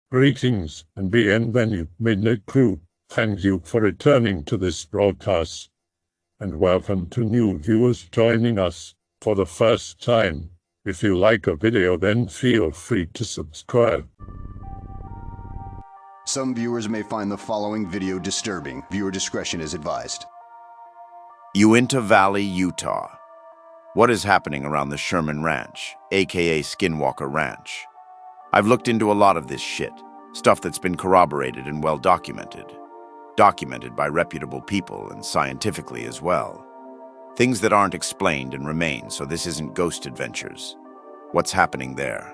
Greetings and bienvenue, Midnight Crew. Thank you for returning to this broadcast. And welcome to new viewers joining us for the first time. If you like a video, then feel free to subscribe. Some viewers may find the following video disturbing. Viewer discretion is advised. Uinta Valley, Utah. What is happening around the Sherman Ranch, aka Skinwalker Ranch? I've looked into a lot of this shit, stuff that's been corroborated and well documented by reputable people and scientifically as well. Things that aren't explained and remain, so this isn't ghost adventures. What's happening there?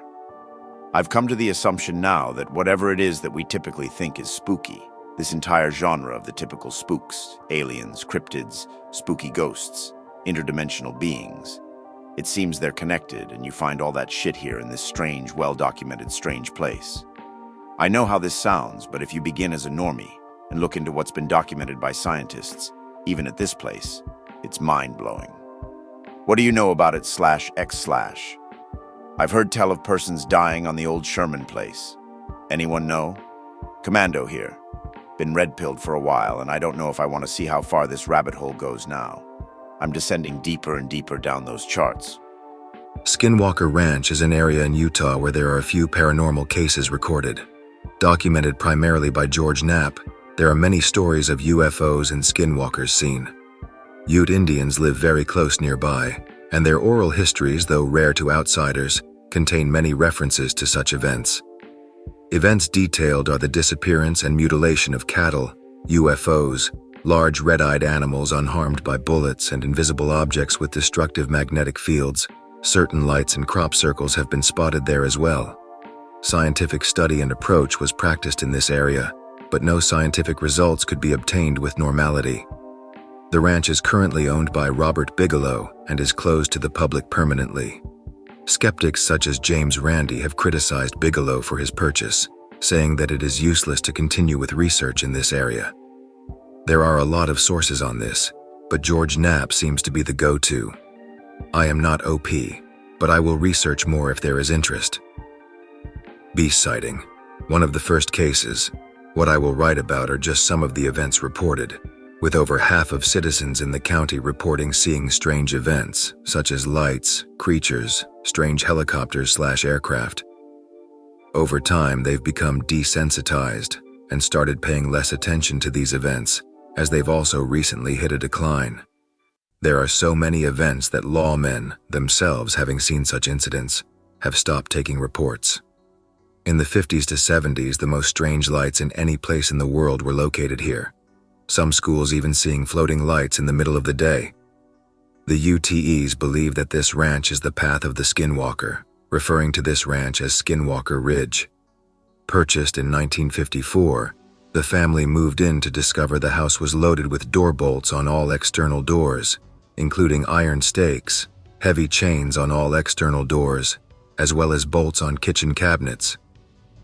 I've come to the assumption now that whatever it is that we typically think is spooky, this entire genre of the typical spooks, aliens, cryptids, spooky ghosts, interdimensional beings, it seems they're connected, and you find all that shit here in this strange, well-documented, strange place. I know how this sounds, but if you begin as a normie and look into what's been documented by scientists, even at this place, it's mind-blowing. What do you know about it /x/? I've heard tell of persons dying on the old Sherman place. Anyone know? Commando here. Been red-pilled for a while, and I don't know if I want to see how far this rabbit hole goes now. I'm descending deeper and deeper down those charts. Skinwalker Ranch is an area in Utah where there are a few paranormal cases recorded. Documented primarily by George Knapp, there are many stories of UFOs and skinwalkers seen. Ute Indians live very close nearby, and their oral histories, though rare to outsiders, contain many references to such events. Events detailed are the disappearance and mutilation of cattle, UFOs, large red-eyed animals unharmed by bullets, and invisible objects with destructive magnetic fields. Certain lights and crop circles have been spotted there as well. Scientific study and approach was practiced in this area, but no scientific results could be obtained with normality. The ranch is currently owned by Robert Bigelow and is closed to the public permanently. Skeptics such as James Randi have criticized Bigelow for his purchase, saying that it is useless to continue with research in this area. There are a lot of sources on this, but George Knapp seems to be the go-to. I am not OP, but I will research more if there is interest. Beast sighting. One of the first cases. What I will write about are just some of the events reported, with over half of citizens in the county reporting seeing strange events, such as lights, creatures, strange helicopters/aircraft. Over time, they've become desensitized and started paying less attention to these events, as they've also recently hit a decline. There are so many events that lawmen, themselves having seen such incidents, have stopped taking reports. In the 50s to 70s, the most strange lights in any place in the world were located here. Some schools even seeing floating lights in the middle of the day. The UTEs believe that this ranch is the path of the Skinwalker, referring to this ranch as Skinwalker Ridge. Purchased in 1954, the family moved in to discover the house was loaded with door bolts on all external doors, including iron stakes, heavy chains on all external doors, as well as bolts on kitchen cabinets.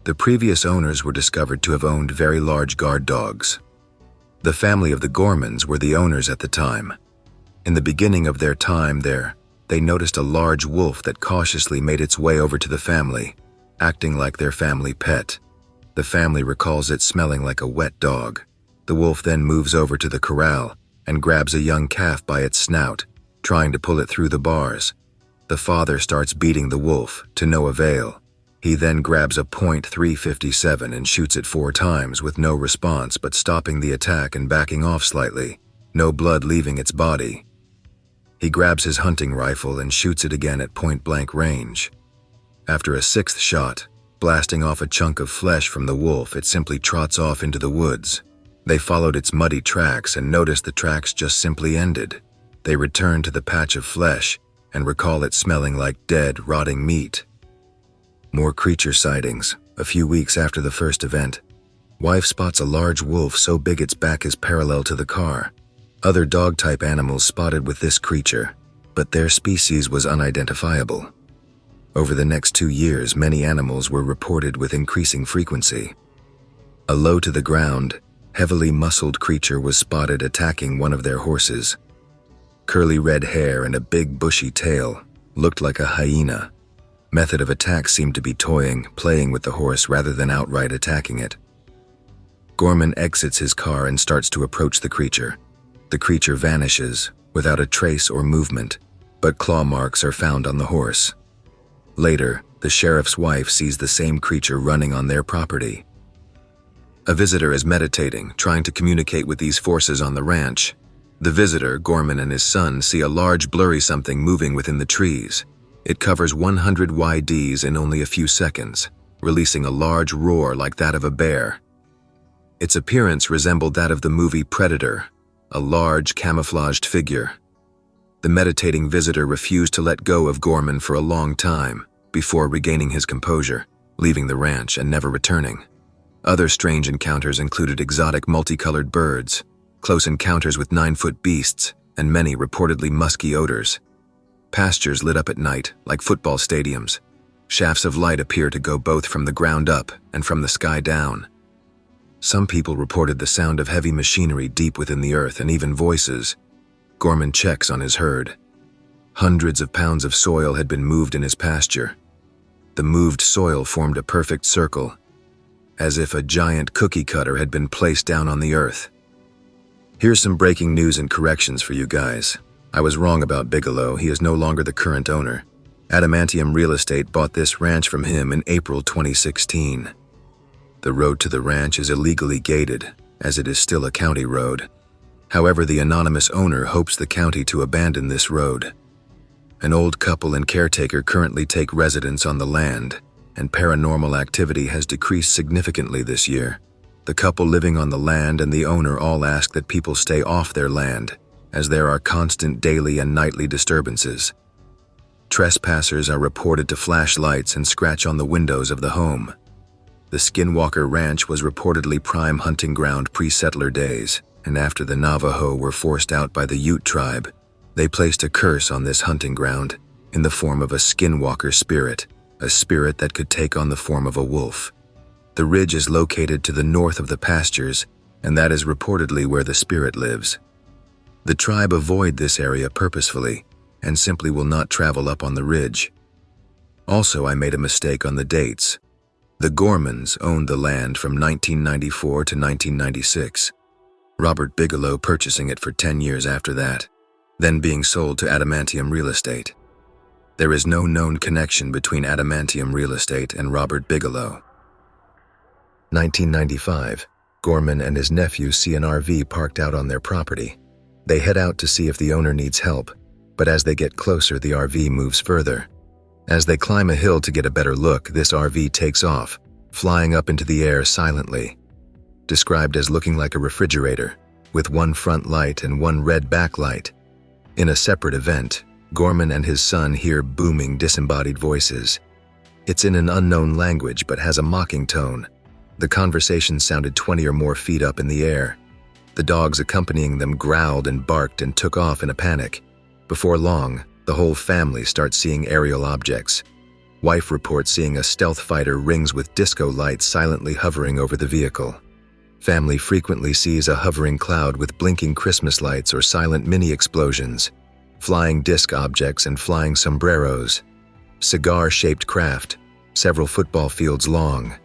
The previous owners were discovered to have owned very large guard dogs. The family of the Gormans were the owners at the time. In the beginning of their time there, they noticed a large wolf that cautiously made its way over to the family, acting like their family pet. The family recalls it smelling like a wet dog. The wolf then moves over to the corral and grabs a young calf by its snout, trying to pull it through the bars. The father starts beating the wolf, to no avail. He then grabs a .357 and shoots it 4 times with no response, but stopping the attack and backing off slightly, no blood leaving its body. He grabs his hunting rifle and shoots it again at point-blank range. After a 6th shot, blasting off a chunk of flesh from the wolf, it simply trots off into the woods. They followed its muddy tracks and noticed the tracks just simply ended. They returned to the patch of flesh and recall it smelling like dead, rotting meat. More creature sightings. A few weeks after the first event, wife spots a large wolf so big its back is parallel to the car. Other dog-type animals spotted with this creature, but their species was unidentifiable. Over the next 2 years, many animals were reported with increasing frequency. A low-to-the-ground, heavily muscled creature was spotted attacking one of their horses. Curly red hair and a big bushy tail, looked like a hyena. Method of attack seemed to be toying, playing with the horse rather than outright attacking it. Gorman exits his car and starts to approach the creature. The creature vanishes, without a trace or movement, but claw marks are found on the horse. Later, the sheriff's wife sees the same creature running on their property. A visitor is meditating, trying to communicate with these forces on the ranch. The visitor, Gorman and his son, see a large blurry something moving within the trees. It covers 100 YDs in only a few seconds, releasing a large roar like that of a bear. Its appearance resembled that of the movie Predator, a large camouflaged figure. The meditating visitor refused to let go of Gorman for a long time before regaining his composure, leaving the ranch and never returning. Other strange encounters included exotic multicolored birds, close encounters with 9-foot beasts, and many reportedly musky odors. Pastures lit up at night, like football stadiums. Shafts of light appear to go both from the ground up and from the sky down. Some people reported the sound of heavy machinery deep within the earth and even voices. Gorman checks on his herd. Hundreds of pounds of soil had been moved in his pasture. The moved soil formed a perfect circle, as if a giant cookie cutter had been placed down on the earth. Here's some breaking news and corrections for you guys. I was wrong about Bigelow. He is no longer the current owner. Adamantium Real Estate bought this ranch from him in April 2016. The road to the ranch is illegally gated, as it is still a county road. However, the anonymous owner hopes the county to abandon this road. An old couple and caretaker currently take residence on the land, and paranormal activity has decreased significantly this year. The couple living on the land and the owner all ask that people stay off their land, as there are constant daily and nightly disturbances. Trespassers are reported to flash lights and scratch on the windows of the home. The Skinwalker Ranch was reportedly prime hunting ground pre-settler days, and after the Navajo were forced out by the Ute tribe, they placed a curse on this hunting ground in the form of a skinwalker spirit, a spirit that could take on the form of a wolf. The ridge is located to the north of the pastures, and that is reportedly where the spirit lives. The tribe avoid this area purposefully and simply will not travel up on the ridge. Also, I made a mistake on the dates. The Gormans owned the land from 1994 to 1996. Robert Bigelow purchasing it for 10 years after that, then being sold to Adamantium Real Estate. There is no known connection between Adamantium Real Estate and Robert Bigelow. 1995, Gorman and his nephew see an RV parked out on their property. They head out to see if the owner needs help, but as they get closer, the RV moves further. As they climb a hill to get a better look, this RV takes off, flying up into the air silently. Described as looking like a refrigerator, with one front light and one red backlight. In a separate event, Gorman and his son hear booming, disembodied voices. It's in an unknown language but has a mocking tone. The conversation sounded 20 or more feet up in the air. The dogs accompanying them growled and barked and took off in a panic. Before long, the whole family starts seeing aerial objects. Wife reports seeing a stealth fighter rings with disco lights silently hovering over the vehicle. Family frequently sees a hovering cloud with blinking Christmas lights or silent mini-explosions, flying disc objects and flying sombreros, cigar-shaped craft, several football fields long.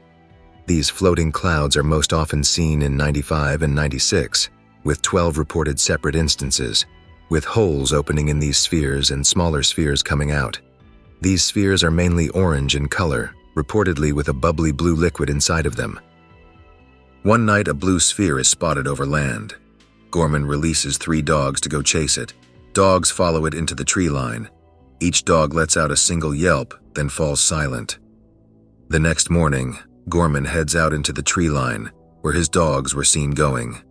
These floating clouds are most often seen in 95 and 96, with 12 reported separate instances, with holes opening in these spheres and smaller spheres coming out. These spheres are mainly orange in color, reportedly with a bubbly blue liquid inside of them. One night, a blue sphere is spotted over land. Gorman releases 3 dogs to go chase it. Dogs follow it into the tree line. Each dog lets out a single yelp, then falls silent. The next morning, Gorman heads out into the tree line, where his dogs were seen going.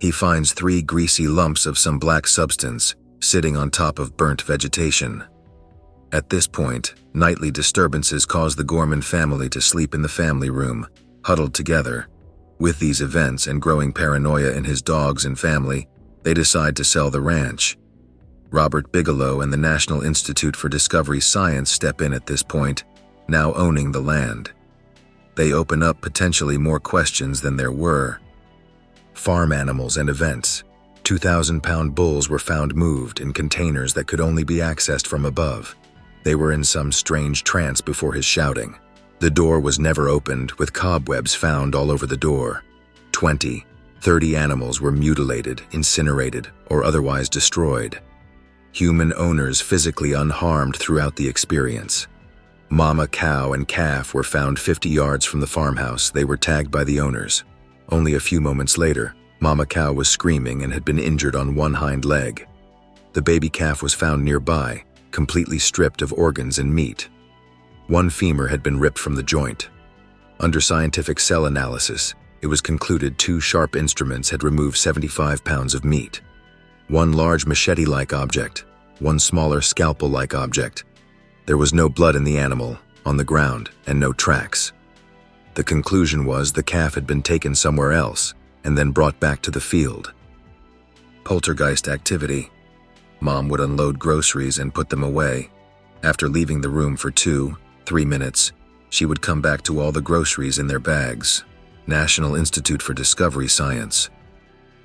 He finds 3 greasy lumps of some black substance sitting on top of burnt vegetation. At this point, nightly disturbances cause the Gorman family to sleep in the family room, huddled together. With these events and growing paranoia in his dogs and family, they decide to sell the ranch. Robert Bigelow and the National Institute for Discovery Science step in at this point, now owning the land. They open up potentially more questions than there were. Farm animals and events. 2,000-pound bulls were found moved in containers that could only be accessed from above. They were in some strange trance before his shouting. The door was never opened, with cobwebs found all over the door. 20, 30 animals were mutilated, incinerated, or otherwise destroyed. Human owners physically unharmed throughout the experience. Mama cow and calf were found 50 yards from the farmhouse. They were tagged by the owners. Only a few moments later, Mama cow was screaming and had been injured on one hind leg. The baby calf was found nearby, completely stripped of organs and meat. One femur had been ripped from the joint. Under scientific cell analysis, it was concluded 2 sharp instruments had removed 75 pounds of meat. 1 large machete-like object, 1 smaller scalpel-like object. There was no blood in the animal, on the ground, and no tracks. The conclusion was the calf had been taken somewhere else and then brought back to the field. Poltergeist activity. Mom would unload groceries and put them away. After leaving the room for 2-3 minutes, she would come back to all the groceries in their bags. National Institute for Discovery Science.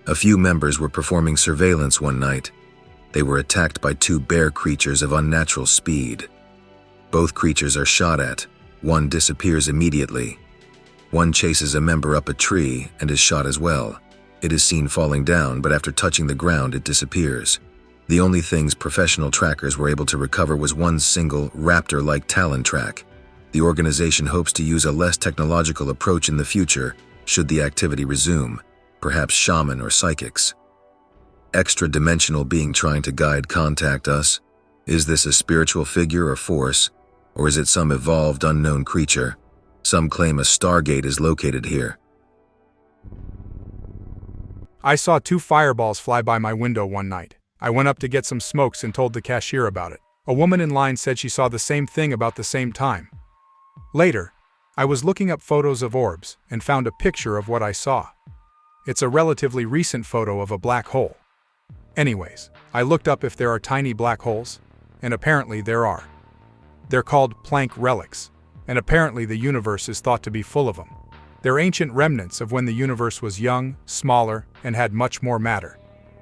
A few members were performing surveillance one night. They were attacked by 2 bear creatures of unnatural speed. Both creatures are shot at. One disappears immediately. One chases a member up a tree and is shot as well. It is seen falling down, but after touching the ground, it disappears. The only things professional trackers were able to recover was 1 single raptor-like talon track. The organization hopes to use a less technological approach in the future should the activity resume, perhaps shaman or psychics. Extra-dimensional being trying to guide contact us? Is this a spiritual figure or force, or is it some evolved unknown creature? Some claim a Stargate is located here. I saw 2 fireballs fly by my window one night. I went up to get some smokes and told the cashier about it. A woman in line said she saw the same thing about the same time. Later, I was looking up photos of orbs and found a picture of what I saw. It's a relatively recent photo of a black hole. Anyways, I looked up if there are tiny black holes, and apparently there are. They're called Planck relics, and apparently the universe is thought to be full of them. They're ancient remnants of when the universe was young, smaller, and had much more matter.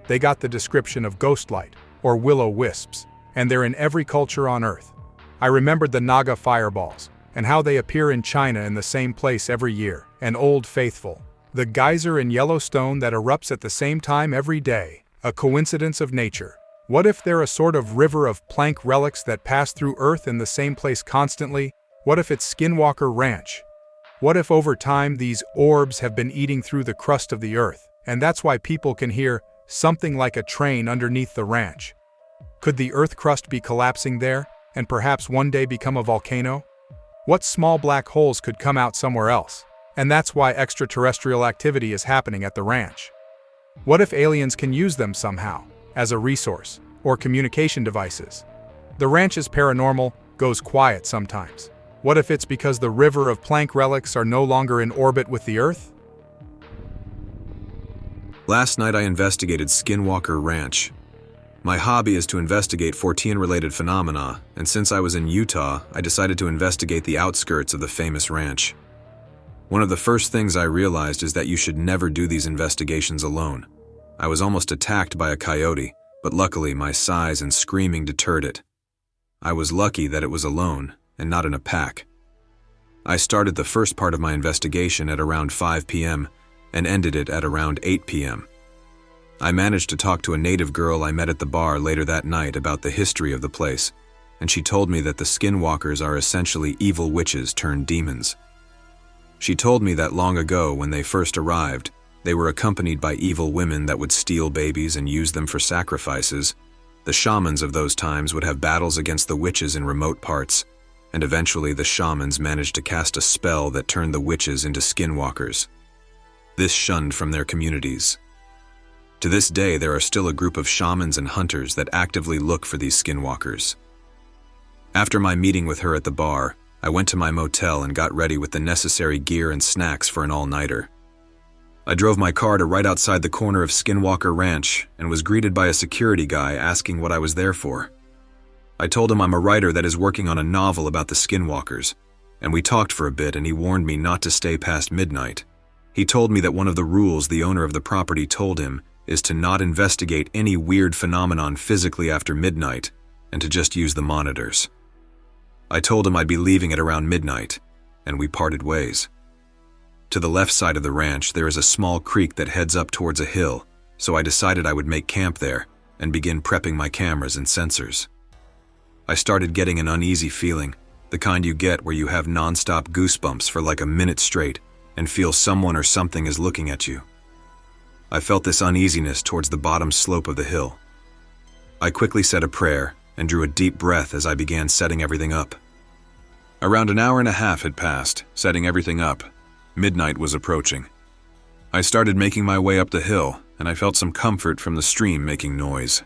They got the description of ghost light, or will-o-wisps, and they're in every culture on Earth. I remembered the Naga fireballs, and how they appear in China in the same place every year, and Old Faithful. The geyser in Yellowstone that erupts at the same time every day, a coincidence of nature. What if they're a sort of river of Planck relics that pass through Earth in the same place constantly? What if it's Skinwalker Ranch? What if over time these orbs have been eating through the crust of the Earth, and that's why people can hear something like a train underneath the ranch? Could the Earth crust be collapsing there, and perhaps one day become a volcano? What small black holes could come out somewhere else? And that's why extraterrestrial activity is happening at the ranch. What if aliens can use them somehow, as a resource, or communication devices? The ranch's paranormal goes quiet sometimes. What if it's because the river of Planck relics are no longer in orbit with the Earth? Last night I investigated Skinwalker Ranch. My hobby is to investigate Fortean-related phenomena, and since I was in Utah, I decided to investigate the outskirts of the famous ranch. One of the first things I realized is that you should never do these investigations alone. I was almost attacked by a coyote, but luckily my size and screaming deterred it. I was lucky that it was alone, and not in a pack. I started the first part of my investigation at around 5 p.m. and ended it at around 8 p.m. I managed to talk to a native girl I met at the bar later that night about the history of the place, and she told me that the Skinwalkers are essentially evil witches turned demons. She told me that long ago, when they first arrived, they were accompanied by evil women that would steal babies and use them for sacrifices. The shamans of those times would have battles against the witches in remote parts, and eventually the shamans managed to cast a spell that turned the witches into skinwalkers. This shunned from their communities. To this day, there are still a group of shamans and hunters that actively look for these skinwalkers. After my meeting with her at the bar, I went to my motel and got ready with the necessary gear and snacks for an all-nighter. I drove my car to right outside the corner of Skinwalker Ranch and was greeted by a security guy asking what I was there for. I told him I'm a writer that is working on a novel about the Skinwalkers, and we talked for a bit and he warned me not to stay past midnight. He told me that one of the rules the owner of the property told him is to not investigate any weird phenomenon physically after midnight and to just use the monitors. I told him I'd be leaving at around midnight, and we parted ways. To the left side of the ranch, there is a small creek that heads up towards a hill, so I decided I would make camp there and begin prepping my cameras and sensors. I started getting an uneasy feeling, the kind you get where you have non-stop goosebumps for like a minute straight and feel someone or something is looking at you. I felt this uneasiness towards the bottom slope of the hill. I quickly said a prayer and drew a deep breath as I began setting everything up. Around an hour and a half had passed, setting everything up. Midnight was approaching. I started making my way up the hill, and I felt some comfort from the stream making noise.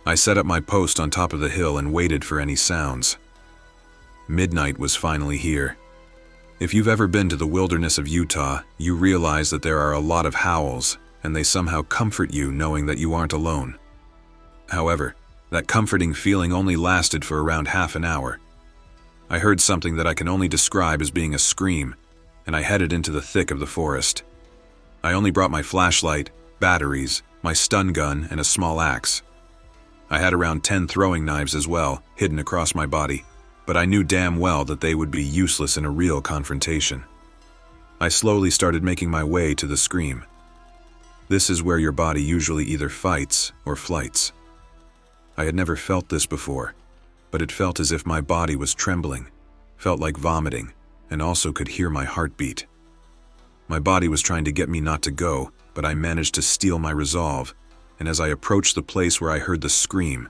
I set up my post on top of the hill and waited for any sounds. Midnight was finally here. If you've ever been to the wilderness of Utah, you realize that there are a lot of howls, and they somehow comfort you knowing that you aren't alone. However, that comforting feeling only lasted for around half an hour. I heard something that I can only describe as being a scream, and I headed into the thick of the forest. I only brought my flashlight, batteries, my stun gun, and a small axe. I had around 10 throwing knives as well, hidden across my body, but I knew damn well that they would be useless in a real confrontation. I slowly started making my way to the scream. This is where your body usually either fights or flights. I had never felt this before, but it felt as if my body was trembling, felt like vomiting, and also could hear my heartbeat. My body was trying to get me not to go, but I managed to steel my resolve, and as I approached the place where I heard the scream,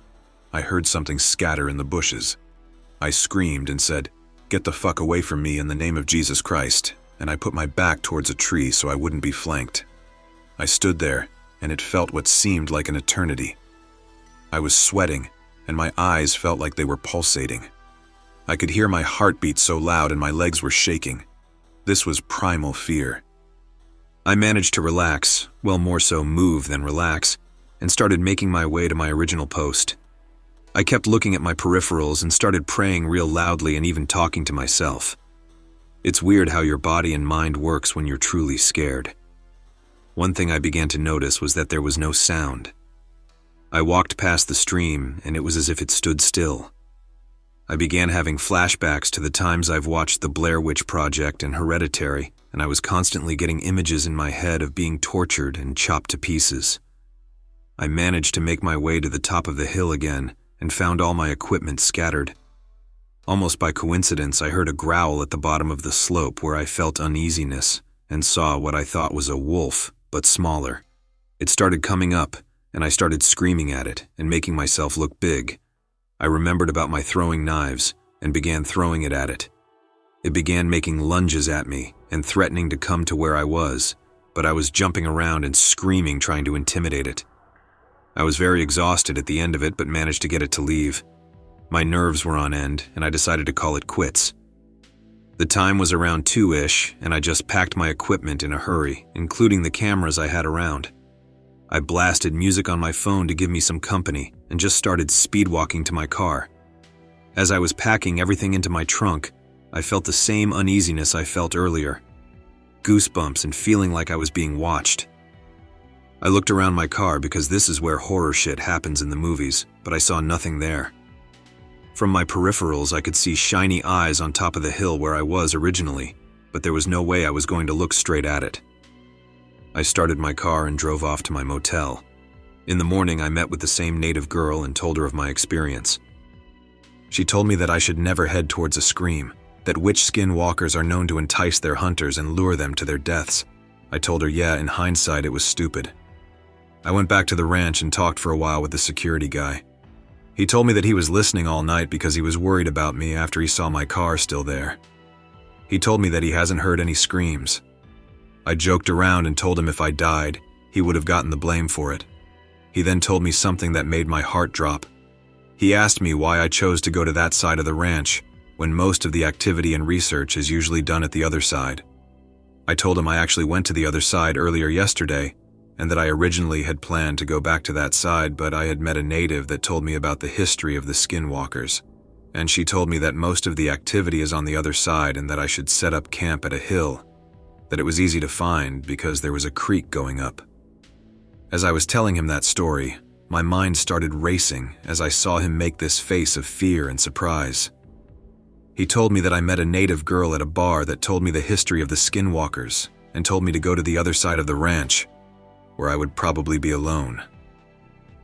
I heard something scatter in the bushes. I screamed and said, "Get the fuck away from me in the name of Jesus Christ," and I put my back towards a tree so I wouldn't be flanked. I stood there, and it felt what seemed like an eternity. I was sweating, and my eyes felt like they were pulsating. I could hear my heartbeat so loud and my legs were shaking. This was primal fear. I managed to relax, well, more so move than relax, and started making my way to my original post. I kept looking at my peripherals and started praying real loudly and even talking to myself. It's weird how your body and mind works when you're truly scared. One thing I began to notice was that there was no sound. I walked past the stream, and it was as if it stood still. I began having flashbacks to the times I've watched The Blair Witch Project and Hereditary, and I was constantly getting images in my head of being tortured and chopped to pieces. I managed to make my way to the top of the hill again and found all my equipment scattered. Almost by coincidence, I heard a growl at the bottom of the slope where I felt uneasiness and saw what I thought was a wolf, but smaller. It started coming up, and I started screaming at it and making myself look big. I remembered about my throwing knives and began throwing it at it. It began making lunges at me and threatening to come to where I was, but I was jumping around and screaming trying to intimidate it. I was very exhausted at the end of it but managed to get it to leave. My nerves were on end and I decided to call it quits. The time was around 2-ish and I just packed my equipment in a hurry, including the cameras I had around. I blasted music on my phone to give me some company and just started speed-walking to my car. As I was packing everything into my trunk, I felt the same uneasiness I felt earlier. Goosebumps and feeling like I was being watched. I looked around my car because this is where horror shit happens in the movies, but I saw nothing there. From my peripherals, I could see shiny eyes on top of the hill where I was originally, but there was no way I was going to look straight at it. I started my car and drove off to my motel. In the morning, I met with the same native girl and told her of my experience. She told me that I should never head towards a scream, that witch skinwalkers are known to entice their hunters and lure them to their deaths. I told her, yeah, in hindsight, it was stupid. I went back to the ranch and talked for a while with the security guy. He told me that he was listening all night because he was worried about me after he saw my car still there. He told me that he hasn't heard any screams. I joked around and told him if I died, he would have gotten the blame for it. He then told me something that made my heart drop. He asked me why I chose to go to that side of the ranch, when most of the activity and research is usually done at the other side. I told him I actually went to the other side earlier yesterday, and that I originally had planned to go back to that side, but I had met a native that told me about the history of the skinwalkers, and she told me that most of the activity is on the other side and that I should set up camp at a hill, that it was easy to find because there was a creek going up. As I was telling him that story, my mind started racing as I saw him make this face of fear and surprise. He told me that I met a native girl at a bar that told me the history of the Skinwalkers and told me to go to the other side of the ranch, where I would probably be alone.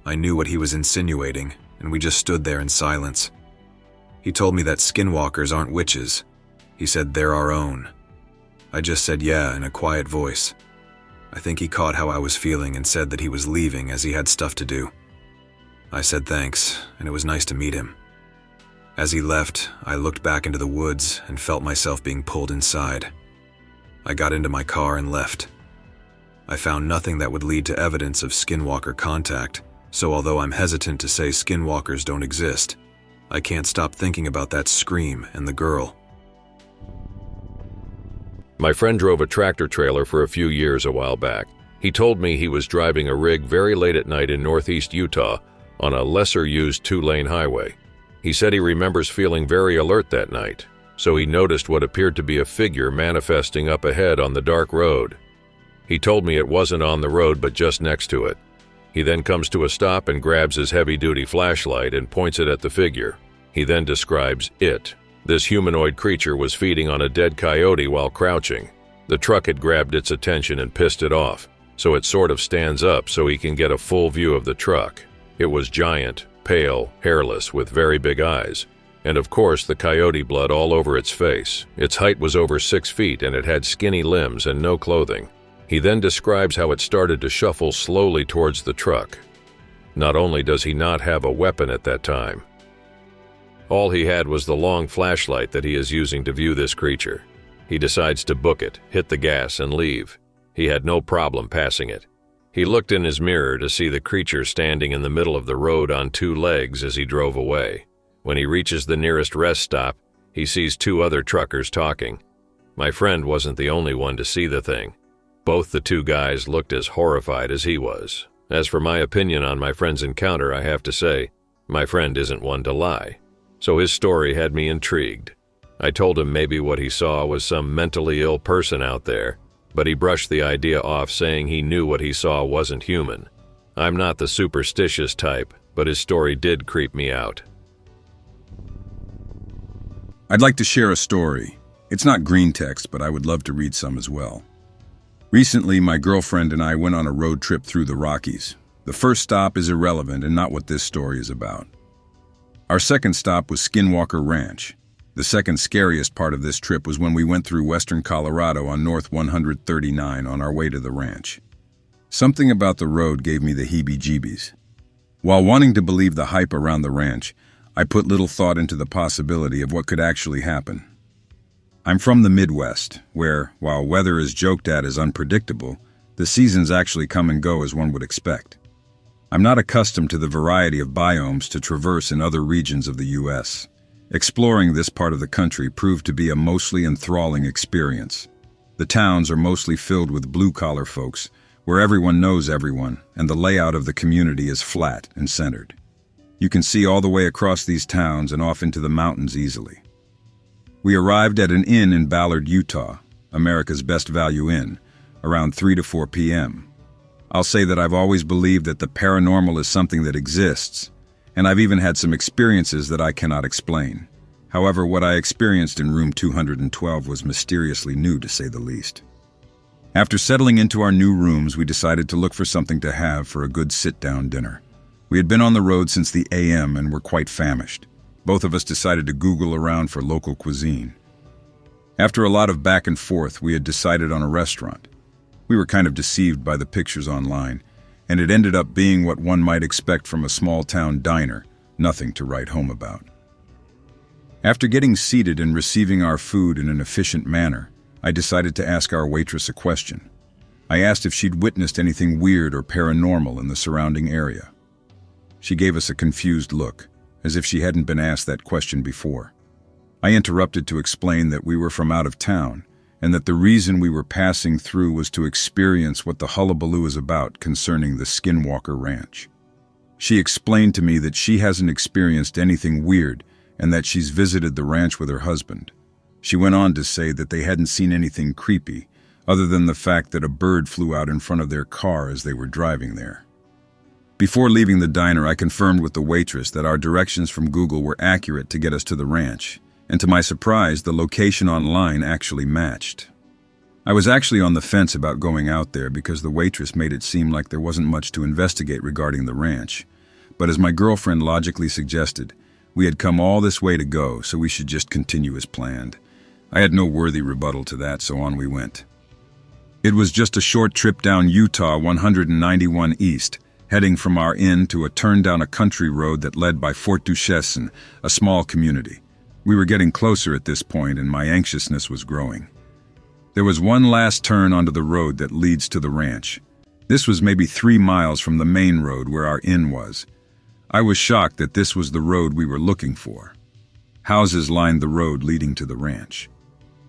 I knew what he was insinuating, and we just stood there in silence. He told me that Skinwalkers aren't witches. He said they're our own. I just said yeah in a quiet voice. I think he caught how I was feeling and said that he was leaving as he had stuff to do. I said thanks, and it was nice to meet him. As he left, I looked back into the woods and felt myself being pulled inside. I got into my car and left. I found nothing that would lead to evidence of Skinwalker contact, so although I'm hesitant to say Skinwalkers don't exist, I can't stop thinking about that scream and the girl. My friend drove a tractor trailer for a few years a while back. He told me he was driving a rig very late at night in northeast Utah on a lesser-used 2-lane highway. He said he remembers feeling very alert that night, so he noticed what appeared to be a figure manifesting up ahead on the dark road. He told me it wasn't on the road but just next to it. He then comes to a stop and grabs his heavy-duty flashlight and points it at the figure. He then describes it. This humanoid creature was feeding on a dead coyote while crouching. The truck had grabbed its attention and pissed it off, so it sort of stands up so he can get a full view of the truck. It was giant, pale, hairless, with very big eyes. And of course, the coyote blood all over its face. Its height was over 6 feet and it had skinny limbs and no clothing. He then describes how it started to shuffle slowly towards the truck. Not only does he not have a weapon at that time, all he had was the long flashlight that he is using to view this creature. He decides to book it, hit the gas, and leave. He had no problem passing it. He looked in his mirror to see the creature standing in the middle of the road on 2 legs as he drove away. When he reaches the nearest rest stop, he sees 2 other truckers talking. My friend wasn't the only one to see the thing. Both the 2 guys looked as horrified as he was. As for my opinion on my friend's encounter, I have to say, my friend isn't one to lie. So his story had me intrigued. I told him maybe what he saw was some mentally ill person out there, but he brushed the idea off, saying he knew what he saw wasn't human. I'm not the superstitious type, but his story did creep me out. I'd like to share a story. It's not Greentext, but I would love to read some as well. Recently, my girlfriend and I went on a road trip through the Rockies. The first stop is irrelevant and not what this story is about. Our second stop was Skinwalker Ranch. The second scariest part of this trip was when we went through western Colorado on North 139 on our way to the ranch. Something about the road gave me the heebie-jeebies. While wanting to believe the hype around the ranch, I put little thought into the possibility of what could actually happen. I'm from the Midwest, where, while weather is joked at as unpredictable, the seasons actually come and go as one would expect. I'm not accustomed to the variety of biomes to traverse in other regions of the U.S. Exploring this part of the country proved to be a mostly enthralling experience. The towns are mostly filled with blue-collar folks, where everyone knows everyone, and the layout of the community is flat and centered. You can see all the way across these towns and off into the mountains easily. We arrived at an inn in Ballard, Utah, America's best value inn, around 3 to 4 p.m. I'll say that I've always believed that the paranormal is something that exists, and I've even had some experiences that I cannot explain. However, what I experienced in room 212 was mysteriously new, to say the least. After settling into our new rooms, we decided to look for something to have for a good sit-down dinner. We had been on the road since the AM and were quite famished. Both of us decided to Google around for local cuisine. After a lot of back and forth, we had decided on a restaurant. We were kind of deceived by the pictures online, and it ended up being what one might expect from a small-town diner, nothing to write home about. After getting seated and receiving our food in an efficient manner, I decided to ask our waitress a question. I asked if she'd witnessed anything weird or paranormal in the surrounding area. She gave us a confused look, as if she hadn't been asked that question before. I interrupted to explain that we were from out of town, and that the reason we were passing through was to experience what the hullabaloo is about concerning the Skinwalker Ranch. She explained to me that she hasn't experienced anything weird and that she's visited the ranch with her husband. She went on to say that they hadn't seen anything creepy, other than the fact that a bird flew out in front of their car as they were driving there. Before leaving the diner, I confirmed with the waitress that our directions from Google were accurate to get us to the ranch, and to my surprise, the location online actually matched. I was actually on the fence about going out there because the waitress made it seem like there wasn't much to investigate regarding the ranch. But as my girlfriend logically suggested, we had come all this way to go, so we should just continue as planned. I had no worthy rebuttal to that, so on we went. It was just a short trip down Utah 191 East, heading from our inn to a turn down a country road that led by Fort Duchesne, a small community. We were getting closer at this point, and my anxiousness was growing. There was one last turn onto the road that leads to the ranch. This was maybe 3 miles from the main road where our inn was. I was shocked that this was the road we were looking for. Houses lined the road leading to the ranch.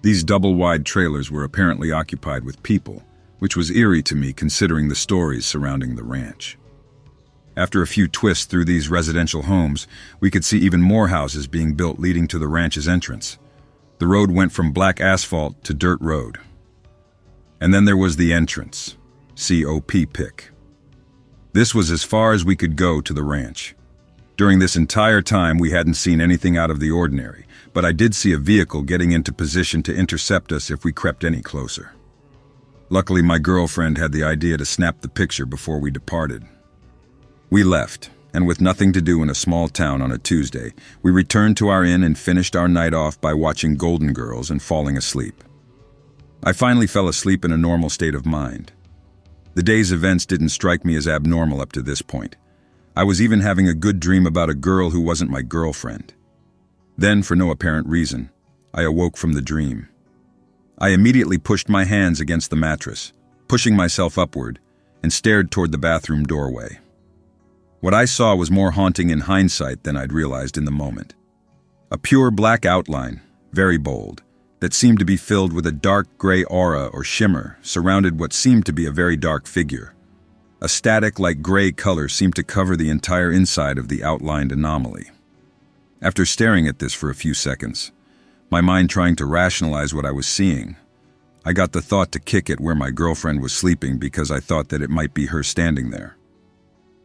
These double-wide trailers were apparently occupied with people, which was eerie to me considering the stories surrounding the ranch. After a few twists through these residential homes, we could see even more houses being built leading to the ranch's entrance. The road went from black asphalt to dirt road. And then there was the entrance, COP pick. This was as far as we could go to the ranch. During this entire time, we hadn't seen anything out of the ordinary, but I did see a vehicle getting into position to intercept us if we crept any closer. Luckily, my girlfriend had the idea to snap the picture before we departed. We left, and with nothing to do in a small town on a Tuesday, we returned to our inn and finished our night off by watching Golden Girls and falling asleep. I finally fell asleep in a normal state of mind. The day's events didn't strike me as abnormal up to this point. I was even having a good dream about a girl who wasn't my girlfriend. Then, for no apparent reason, I awoke from the dream. I immediately pushed my hands against the mattress, pushing myself upward, and stared toward the bathroom doorway. What I saw was more haunting in hindsight than I'd realized in the moment. A pure black outline, very bold, that seemed to be filled with a dark gray aura or shimmer surrounded what seemed to be a very dark figure. A static-like gray color seemed to cover the entire inside of the outlined anomaly. After staring at this for a few seconds, my mind trying to rationalize what I was seeing, I got the thought to kick it where my girlfriend was sleeping because I thought that it might be her standing there.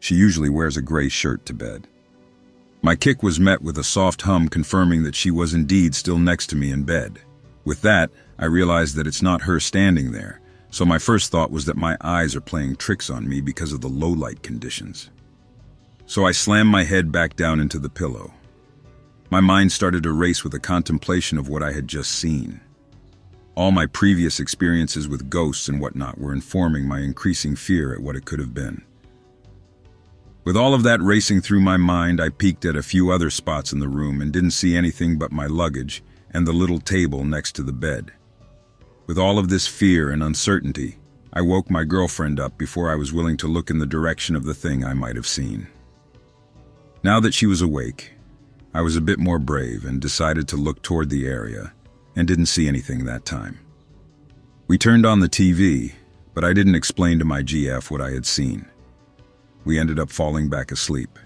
She usually wears a gray shirt to bed. My kick was met with a soft hum confirming that she was indeed still next to me in bed. With that, I realized that it's not her standing there, so my first thought was that my eyes are playing tricks on me because of the low-light conditions. So I slammed my head back down into the pillow. My mind started to race with a contemplation of what I had just seen. All my previous experiences with ghosts and whatnot were informing my increasing fear at what it could have been. With all of that racing through my mind, I peeked at a few other spots in the room and didn't see anything but my luggage and the little table next to the bed. With all of this fear and uncertainty, I woke my girlfriend up before I was willing to look in the direction of the thing I might have seen. Now that she was awake, I was a bit more brave and decided to look toward the area and didn't see anything that time. We turned on the TV, but I didn't explain to my GF what I had seen. We ended up falling back asleep.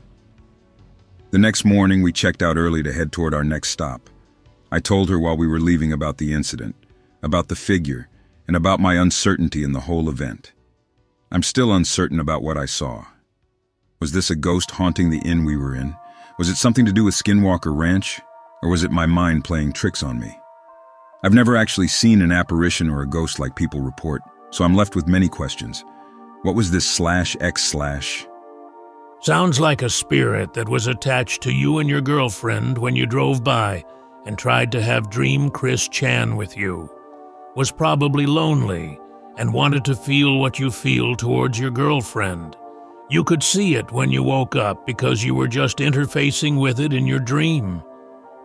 The next morning, we checked out early to head toward our next stop. I told her while we were leaving about the incident, about the figure, and about my uncertainty in the whole event. I'm still uncertain about what I saw. Was this a ghost haunting the inn we were in? Was it something to do with Skinwalker Ranch? Or was it my mind playing tricks on me? I've never actually seen an apparition or a ghost like people report, so I'm left with many questions. What was this /X/? Sounds like a spirit that was attached to you and your girlfriend when you drove by and tried to have Dream Chris Chan with you. Was probably lonely and wanted to feel what you feel towards your girlfriend. You could see it when you woke up because you were just interfacing with it in your dream.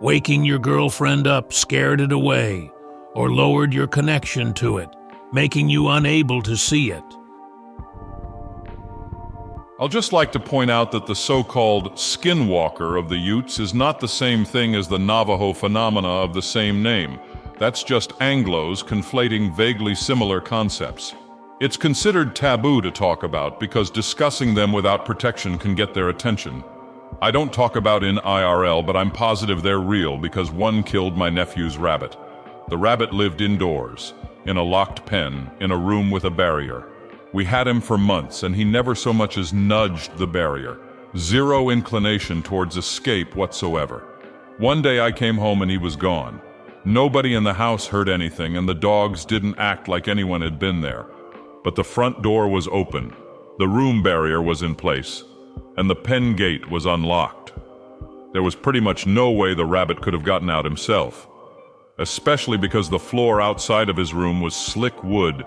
Waking your girlfriend up scared it away or lowered your connection to it, making you unable to see it. I'll just like to point out that the so-called Skinwalker of the Utes is not the same thing as the Navajo phenomena of the same name. That's just Anglos conflating vaguely similar concepts. It's considered taboo to talk about because discussing them without protection can get their attention. I don't talk about in IRL, but I'm positive they're real because one killed my nephew's rabbit. The rabbit lived indoors, in a locked pen, in a room with a barrier. We had him for months, and he never so much as nudged the barrier. Zero inclination towards escape whatsoever. One day I came home and he was gone. Nobody in the house heard anything, and the dogs didn't act like anyone had been there. But the front door was open, the room barrier was in place, and the pen gate was unlocked. There was pretty much no way the rabbit could have gotten out himself, especially because the floor outside of his room was slick wood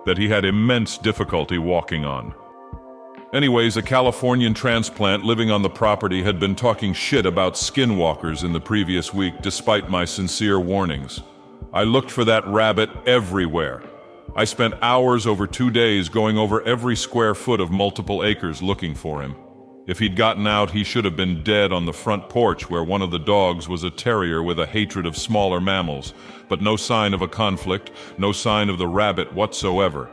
that he had immense difficulty walking on. Anyways, a Californian transplant living on the property had been talking shit about skinwalkers in the previous week despite my sincere warnings. I looked for that rabbit everywhere. I spent hours over 2 days going over every square foot of multiple acres looking for him. If he'd gotten out, he should have been dead on the front porch where one of the dogs was a terrier with a hatred of smaller mammals, but no sign of a conflict, no sign of the rabbit whatsoever.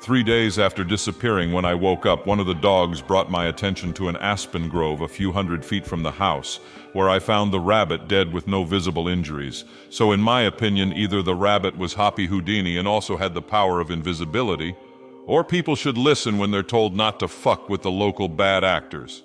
3 days after disappearing, when I woke up, one of the dogs brought my attention to an aspen grove a few hundred feet from the house, where I found the rabbit dead with no visible injuries. So in my opinion, either the rabbit was Hoppy Houdini and also had the power of invisibility, or people should listen when they're told not to fuck with the local bad actors.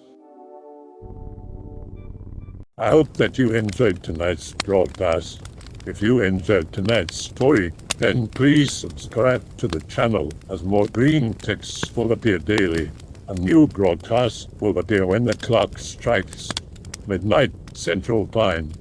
I hope that you enjoyed tonight's broadcast. If you enjoyed tonight's story, then please subscribe to the channel, as more Greentext will appear daily. A new broadcast will appear when the clock strikes midnight Central Time.